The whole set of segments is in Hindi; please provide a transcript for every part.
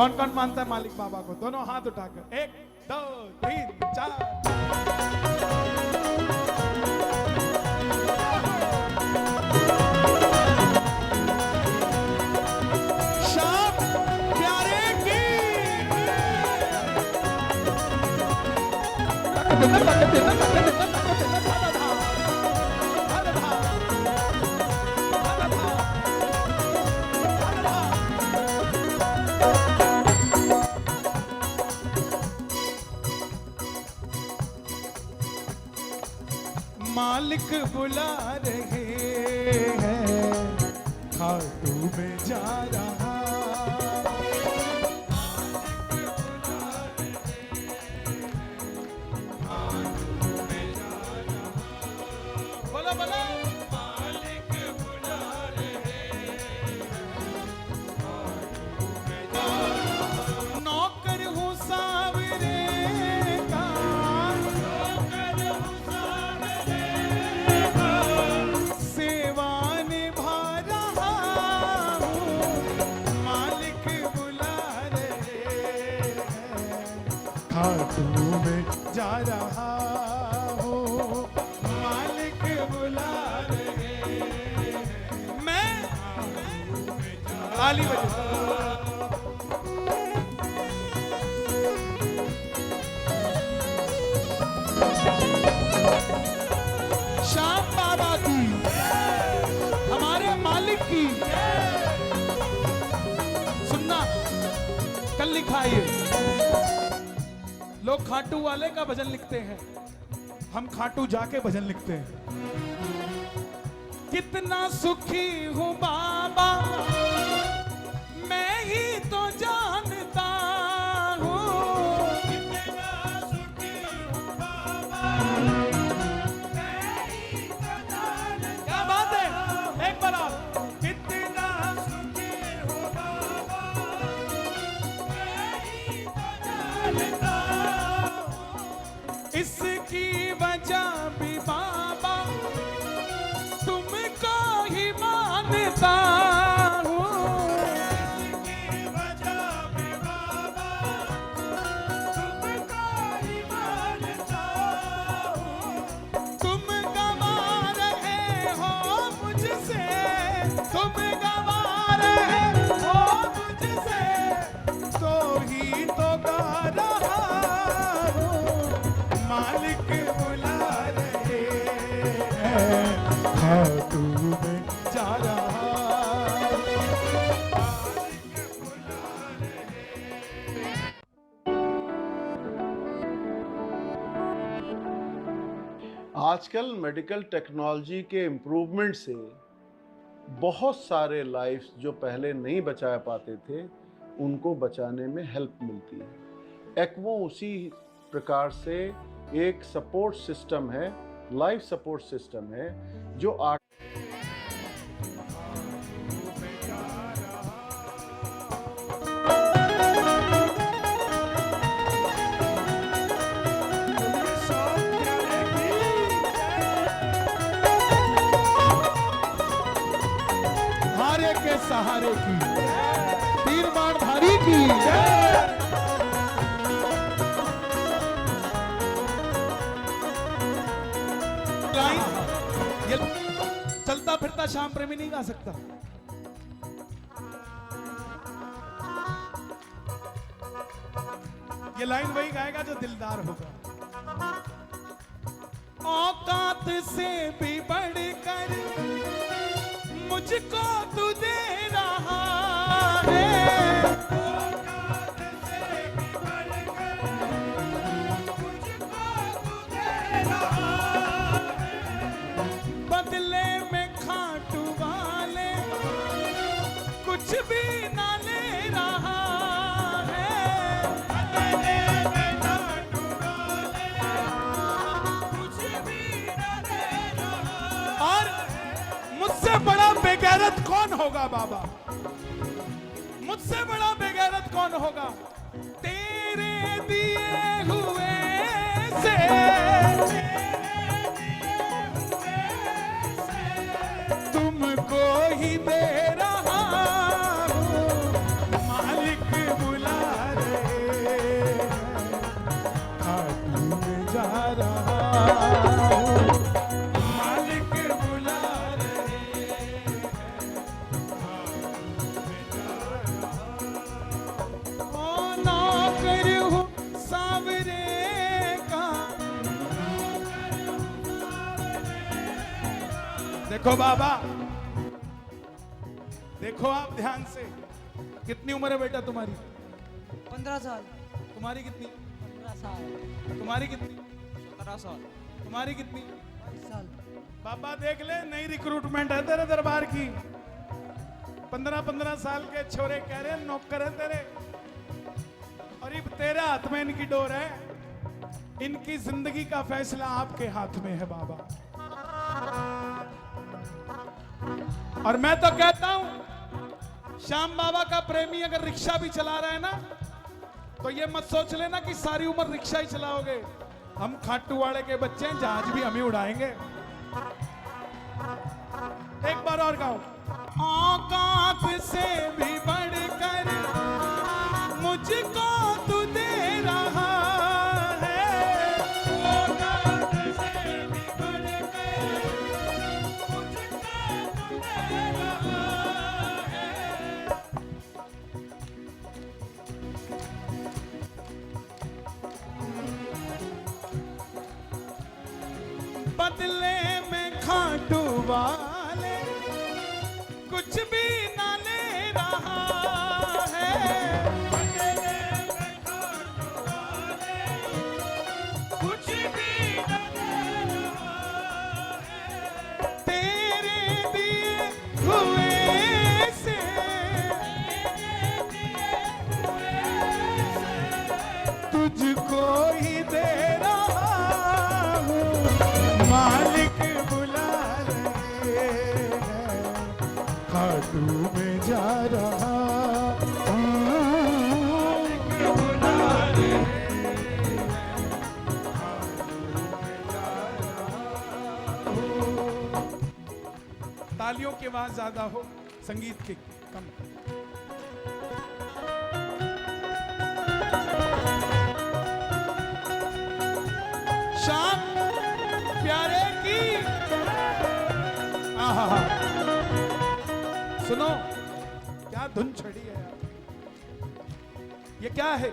कौन कौन मानता है मालिक बाबा को? दोनों हाथ उठाकर 1 2 3 4। शाम प्यारे की मालिक बुला रहे हैं, खाटू में जा रहा। बोला बोला मालिक बुला रहे हैं, नौकर हूँ सावरे का, नौकर हूँ सावरे का, सेवा निभा रहा हूँ, मालिक बुला रहे हैं, खाटू में जा रहा हूँ, मालिक बुला रहे हैं। मैं ताली बजा श्याम बाबा की, हमारे मालिक की। सुनना, कल लिखा है ये, लोग खाटू वाले का भजन लिखते हैं, हम खाटू जाके भजन लिखते हैं। कितना सुखी हूँ बाबा मैं ही तो जानता हूँ, कितना सुखी हूँ बाबा मैं ही तो जानता। क्या बात है, एक बार आप, कितना सुखी हूँ बाबा मैं ही तो जानता हूँ, इसकी वजह भी बाबा तुमको ही मानता हूँ, इसकी वजह भी बाबा तुमको ही मानता हूँ, तुम गवा रहे हो मुझसे, तुम गवा रहे हो मुझसे, तो ही तो गा रहा हूँ, मालिक बुला रहे हैं, खाटू में जा रहा हूँ, मालिक बुला रहे हैं। आजकल मेडिकल टेक्नोलॉजी के इम्प्रूवमेंट से बहुत सारे लाइफ्स जो पहले नहीं बचा पाते थे उनको बचाने में हेल्प मिलती है। एक्वो उसी प्रकार से एक सपोर्ट सिस्टम है, लाइफ सपोर्ट सिस्टम है जो हारे के सहारे की, तीर बाण धारी की। लाइन ये चलता फिरता श्याम प्रेमी नहीं गा सकता। ये लाइन वही गाएगा जो दिलदार होगा। औकात से भी बढ़कर मुझको तू दे रहा है, औकात से भी बढ़कर मुझको तू दे रहा है, बदले में खाटू वाले कुछ भी ना ले रहा है, बदले में खाटू वाले कुछ भी ना ले रहा। और मुझसे बड़ा बेगैरत कौन होगा बाबा, मुझसे बड़ा बेगैरत कौन होगा, तेरे दिए हुए से, तुमको ही दे रहा हूँ, मालिक बुला देखो बाबा, देखो आप ध्यान से। कितनी उम्र है बेटा तुम्हारी? 15 साल। तुम्हारी कितनी? 15 साल। तुम्हारी कितनी? 17 साल। तुम्हारी कितनी? 22 साल। बाबा देख ले, नई रिक्रूटमेंट है तेरे दरबार की। 15-15 साल के छोरे कह रहे हैं नौकर है तेरे, और ये तेरे हाथ में इनकी डोर है। इनकी जिंदगी का फैसला आपके हाथ में है बाबा। और मैं तो कहता हूं, श्याम बाबा का प्रेमी अगर रिक्शा भी चला रहा है ना, तो ये मत सोच लेना कि सारी उम्र रिक्शा ही चलाओगे। हम खाटू वाले के बच्चे हैं, जहाज भी हम ही उड़ाएंगे। एक बार और गाओ। औकात से भी बढ़कर मुझको तू दे रहा है। औकात से भी बढ़कर मुझको तू दे रहा है। बदले में खाटू वाले कुछ भी ना ले रहा है। बदले में खाटू वाले कुछ भी ना ले रहा है। तेरे दिए हुए से तुझको ही दे रहा हूँ। मालिक बुला रहे हैं, खाटू में जा रहा हूँ। मालिक बुला रहे हैं, खाटू में जा रहा हूँ। तालियों की आवाज ज्यादा हो, संगीत की कम। शाम प्यारे की। आहा, सुनो क्या धुन छड़ी है यार। ये क्या है?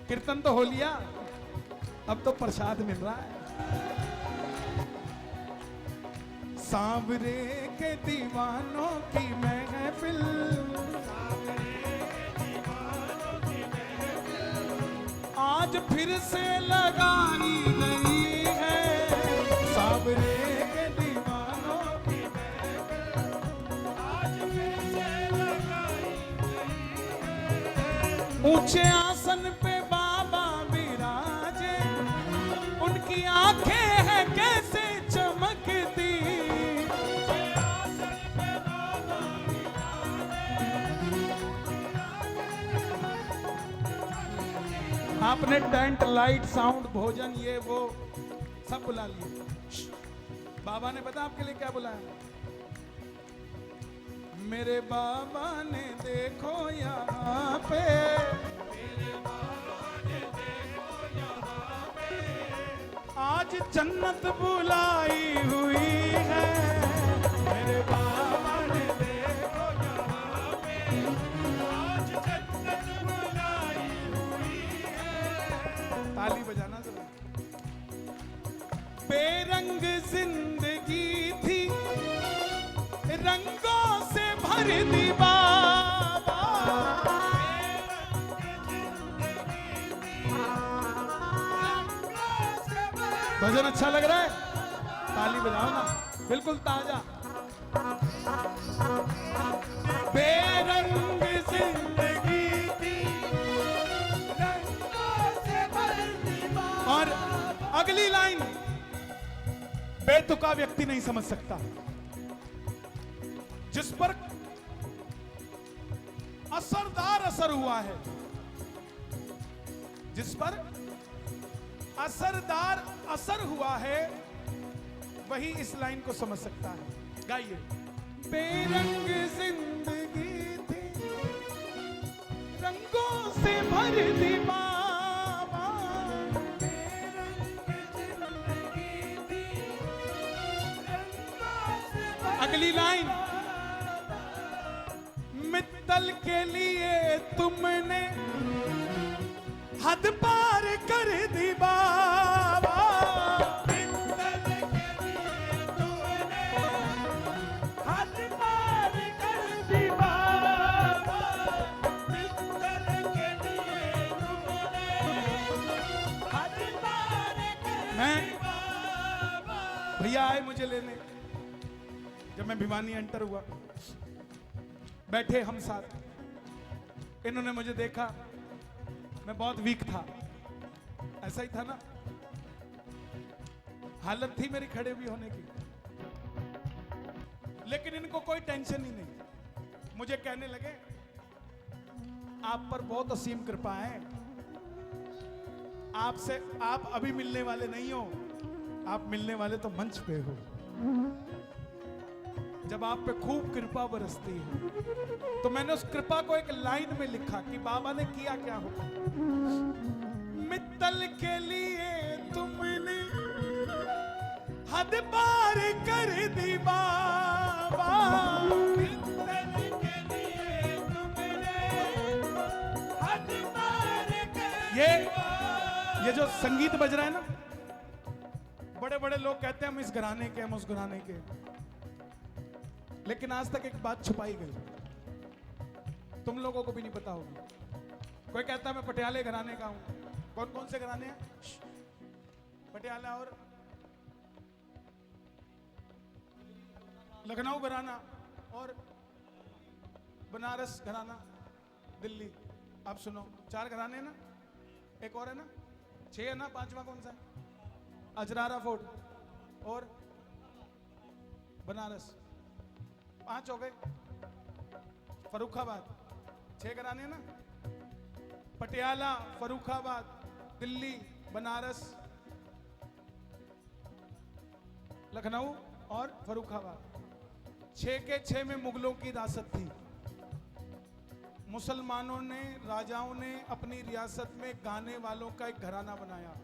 कीर्तन तो हो लिया, अब तो प्रसाद मिल रहा है। सांवरे के दीवानों की महफिल, आज फिर से लगाई गई है। सांवरे के दीवानों की महफिल, आज फिर से लगाई गई है। ऊंचे आसन पे बाबा विराजे, उनकी आंखें हैं कैसे चमकती। ऊंचे आसन पे बाबा आपने टेंट, लाइट, साउंड, भोजन, ये वो सब बुला लिए। बाबा ने पता आपके लिए क्या बुलाया? मेरे बाबा ने देखो यहाँ पे, मेरे बाबा ने देखो यहाँ पे, आज जन्नत बुलाई हुई है। मेरे बाबा ने देखो यहाँ पे, आज जन्नत बुलाई हुई है। ताली बजाना जरा। बेरंग जिंदगी थी, रंगों से भर दी बाबा। भजन अच्छा लग रहा है? ताली बजाओ ना, बिल्कुल ताजा। बेरंग जिंदगी थी, रंगों से भर दी बाबा। और अगली लाइन बेतुका व्यक्ति नहीं समझ सकता। जिस पर असरदार असर हुआ है, जिस पर असरदार असर हुआ है, वही इस लाइन को समझ सकता है। गाइए। बेरंग जिंदगी थी, रंगों से भर दी बाबा। बेरंग जिंदगी थी, रंगों से भर। अगली लाइन। मित्तल के लिए तुमने हद पार कर दी बाबा। मित्तल के लिए हैं भैया आए मुझे लेने, जब मैं भिवानी एंटर हुआ, बैठे हम साथ, इन्होंने मुझे देखा, मैं बहुत वीक था, ऐसा ही था ना, हालत थी मेरी खड़े भी होने की, लेकिन इनको कोई टेंशन ही नहीं। मुझे कहने लगे आप पर बहुत असीम कृपा है, आपसे आप अभी मिलने वाले नहीं हो, आप मिलने वाले तो मंच पे हो, जब आप पे खूब कृपा बरसती है। तो मैंने उस कृपा को एक लाइन में लिखा कि बाबा ने किया क्या होगा। मित्तल के लिए तुमने हद पार कर दी बाबा, मित्तल के लिए तुमने हद पार कर ये जो संगीत बज रहा है ना, बड़े बड़े लोग कहते हैं हम इस घराने के, हम उस घराने के, लेकिन आज तक एक बात छुपाई गई, तुम लोगों को भी नहीं पता होगी। कोई कहता है मैं पटियाले घराने का हूं, कौन कौन से घराने हैं? पटियाला और लखनऊ घराना और बनारस घराना, दिल्ली। आप सुनो, 4 घराने हैं ना, एक और है ना, 6 है ना, 5वां कौन सा है? अजरारा फोर्ट और बनारस, 5 हो गए। फरुखाबाद 6 घराने ना, पटियाला, फरुखाबाद, दिल्ली, बनारस, लखनऊ और फरुखाबाद। 6 के 6 में मुगलों की रियासत थी। मुसलमानों ने, राजाओं ने अपनी रियासत में गाने वालों का एक घराना बनाया।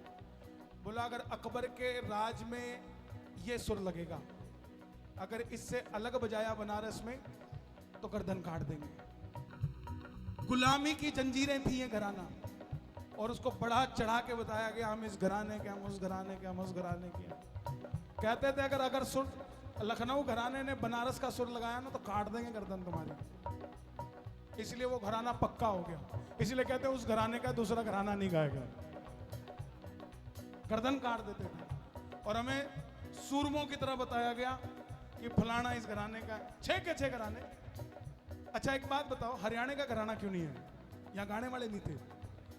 बोला अगर अकबर के राज में ये सुर लगेगा, अगर इससे अलग बजाया बनारस में तो गर्दन काट देंगे। गुलामी की जंजीरें थी ये घराना, और उसको बढ़ा चढ़ा के बताया गया हम इस घराने के, हम उस घराने के, हम उस घराने के। कहते थे अगर सुर लखनऊ घराने ने बनारस का सुर लगाया ना तो काट देंगे गर्दन तुम्हारी। इसलिए वो घराना पक्का हो गया। इसलिए कहते हैं उस घराने का दूसरा घराना नहीं गाएगा, गर्दन काट देते थे। और हमें सूरमों की तरह बताया गया कि फलाना इस घराने का। 6 के 6 घराने। अच्छा एक बात बताओ, हरियाणा का घराना क्यों नहीं है? यहाँ गाने वाले नहीं थे।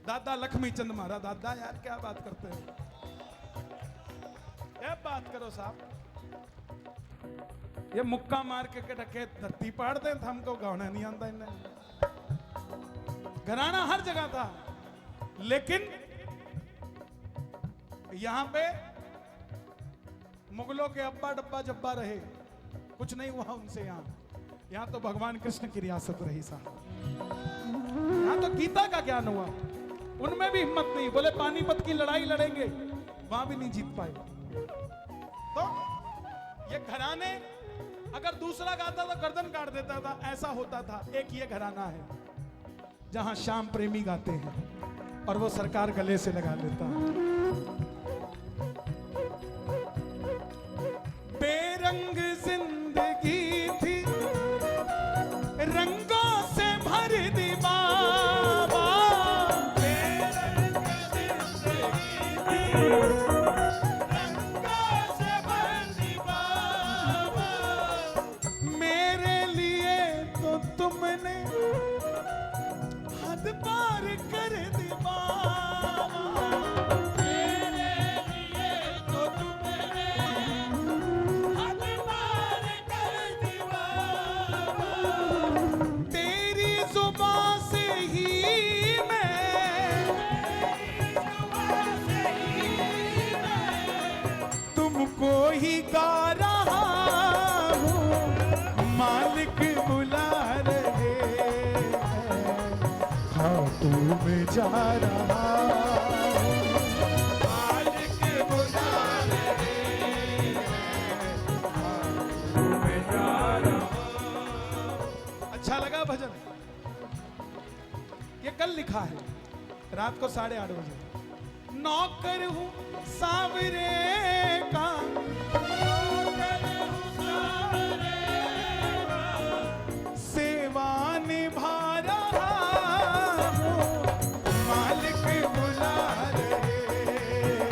दादा लक्ष्मी चंद मारा दादा, यार क्या बात करते हो, क्या बात करो साहब। ये मुक्का मार के टके धरती पाड़ते थे, हमको गाना नहीं आता इन्हें। घराना हर जगह था, लेकिन यहां पे मुगलों के अब्बा डब्बा जब्बा रहे, कुछ नहीं हुआ उनसे। यहां तो भगवान कृष्ण की रियासत रही साहब। यहां तो गीता का ज्ञान हुआ, उनमें भी हिम्मत नहीं। बोले पानीपत की लड़ाई लड़ेंगे, वहां भी नहीं जीत पाए। तो ये घराने अगर दूसरा गाता तो गर्दन काट देता था, ऐसा होता था। एक ये घराना है जहां श्याम प्रेमी गाते हैं और वो सरकार गले से लगा लेता है। बेरंग जिंदगी थी, रंगों से भर दी बाबा, बेरंग जिंदगी थी, रंगों से भर दी बाबा, मेरे लिए तो तुमने हद पार कर दी बाबा, मेरे लिए तो तुमने हद पार कर दी बाबा, तेरी जुबान से ही मैं तुमको ही गा रहा हूँ, मालिक बुला रहे खातू में जा रहा हूँ, मालिक बुला रहे खातू में जा रहा हूँ। अच्छा लगा भजन? ये कल लिखा है रात को 8:30 बजे। नौकर हूँ सावरे का, सेवा निभा रहा हूँ, मालिक बुला रहे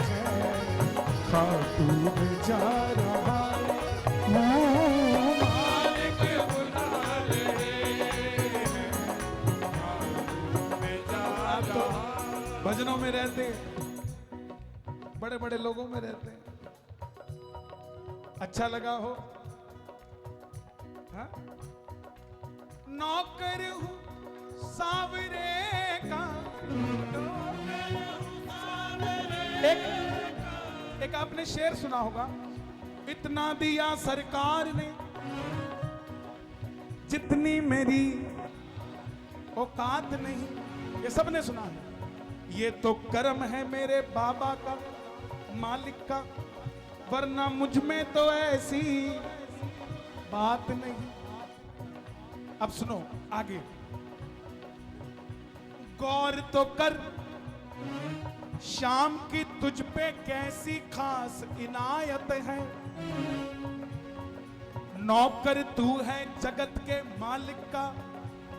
हैं जा रहा हूँ, मालिक बुला रहे हैं, मैं जा रहा हूँ। भजनों में रहते, बड़े बड़े लोगों में रहते हैं। अच्छा लगा हो? हाँ? नौकर हूँ सावरे का, एक आपने शेर सुना होगा, इतना दिया सरकार ने जितनी मेरी औकात नहीं। ये सबने सुना है। ये तो कर्म है मेरे बाबा का, मालिक का, वरना मुझ में तो ऐसी बात नहीं। अब सुनो आगे, गौर तो कर शाम की तुझ पे कैसी खास इनायत है। नौकर तू है जगत के मालिक का,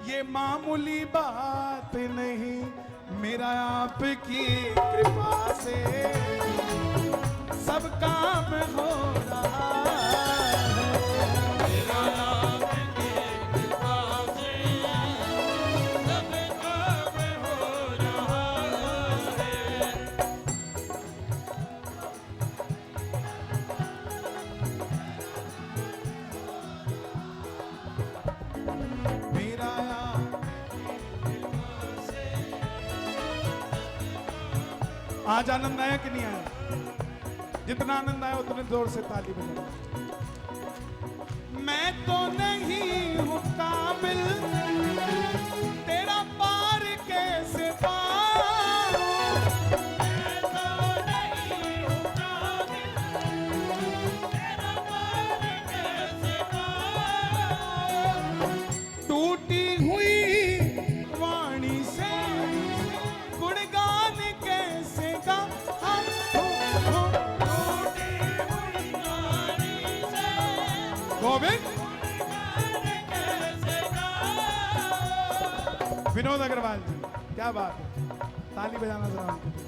ये मामूली बात नहीं, मेरा आपकी कृपा से सब काम हो रहा है। मेरा आपकी कृपा से सब काम हो रहा है। मेरा आज आनंद आया कि नहीं आया? जितना आनंद आया उतने जोर से ताली बजाओ। मैं तो नहीं हूं काबिल, तेरा पार कैसे पाऊं? मैं तो नहीं हूं काबिल, तेरा पार कैसे पाऊं? टूटी हुई वाणी से गुणगान कैसे गाऊं? गोविंद विनोद अग्रवाल जी, क्या बात है, ताली बजाना जरा उनके लिए।